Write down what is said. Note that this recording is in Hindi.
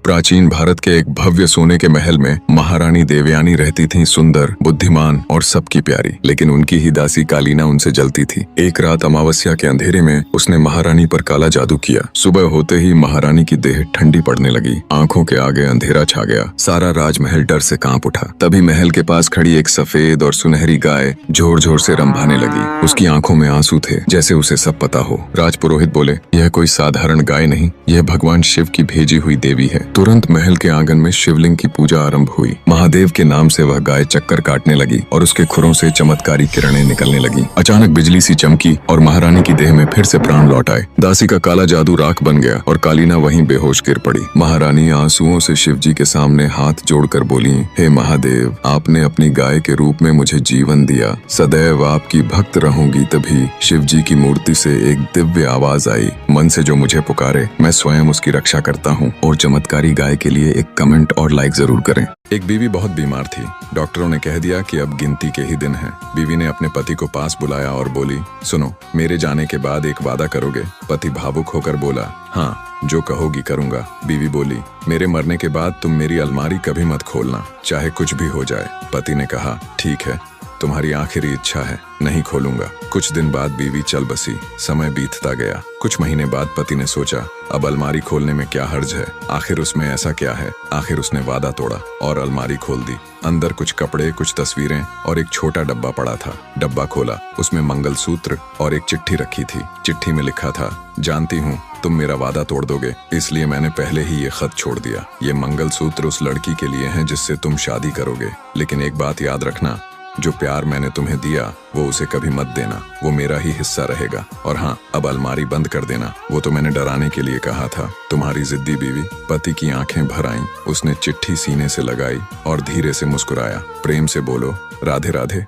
प्राचीन भारत के एक भव्य सोने के महल में महारानी देवयानी रहती थीं, सुंदर, बुद्धिमान और सबकी प्यारी। लेकिन उनकी ही दासी कालीना उनसे जलती थी। एक रात अमावस्या के अंधेरे में उसने महारानी पर काला जादू किया। सुबह होते ही महारानी की देह ठंडी पड़ने लगी, आंखों के आगे अंधेरा छा गया। सारा राजमहल डर से कांप उठा। तभी महल के पास खड़ी एक सफेद और सुनहरी गाय जोर जोर से रंभाने लगी। उसकी आंखों में आंसू थे, जैसे उसे सब पता हो। राजपुरोहित बोले, यह कोई साधारण गाय नहीं, यह भगवान शिव की भेजी हुई देवी है। तुरंत महल के आंगन में शिवलिंग की पूजा आरंभ हुई। महादेव के नाम से वह गाय चक्कर काटने लगी और उसके खुरों से चमत्कारी किरणें निकलने लगी। अचानक बिजली सी चमकी और महारानी की देह में फिर से प्राण लौट आए। दासी का काला जादू राख बन गया और कालीना वहीं बेहोश गिर पड़ी। महारानी आंसुओं से शिवजी के सामने हाथ जोड़कर बोली, हे महादेव, आपने अपनी गाय के रूप में मुझे जीवन दिया। सदैव आपकी भक्त रहूंगी। तभी शिवजी की मूर्ति से एक दिव्य आवाज आई, मन से जो मुझे पुकारे मैं स्वयं उसकी रक्षा करता हूँ। और चमत्कारी गाय के लिए एक कमेंट और लाइक जरूर करें। एक बीवी बहुत बीमार थी। डॉक्टरों ने कह दिया कि अब गिनती के ही दिन हैं। बीवी ने अपने पति को पास बुलाया और बोली, सुनो, मेरे जाने के बाद एक वादा करोगे? पति भावुक होकर बोला, हाँ, जो कहोगी करूंगा। बीवी बोली, मेरे मरने के बाद तुम मेरी अलमारी कभी मत खोलना, चाहे कुछ भी हो जाए। पति ने कहा, ठीक है, तुम्हारी आखिरी इच्छा है, नहीं खोलूंगा। कुछ दिन बाद बीवी चल बसी। समय बीतता गया। कुछ महीने बाद पति ने सोचा, अब अलमारी खोलने में क्या हर्ज है, आखिर उसमें ऐसा क्या है। आखिर उसने वादा तोड़ा और अलमारी खोल दी। अंदर कुछ कपड़े, कुछ तस्वीरें और एक छोटा डब्बा पड़ा था। डब्बा खोला, उसमें मंगलसूत्र और एक चिट्ठी रखी थी। चिट्ठी में लिखा था, जानती हूँ तुम मेरा वादा तोड़ दोगे, इसलिए मैंने पहले ही ये खत छोड़ दिया। ये मंगलसूत्र उस लड़की के लिए है जिससे तुम शादी करोगे, लेकिन एक बात याद रखना, जो प्यार मैंने तुम्हें दिया वो उसे कभी मत देना, वो मेरा ही हिस्सा रहेगा। और हाँ, अब अलमारी बंद कर देना, वो तो मैंने डराने के लिए कहा था। तुम्हारी जिद्दी बीवी। पति की आंखें भर आईं। उसने चिट्ठी सीने से लगाई और धीरे से मुस्कुराया। प्रेम से बोलो, राधे राधे।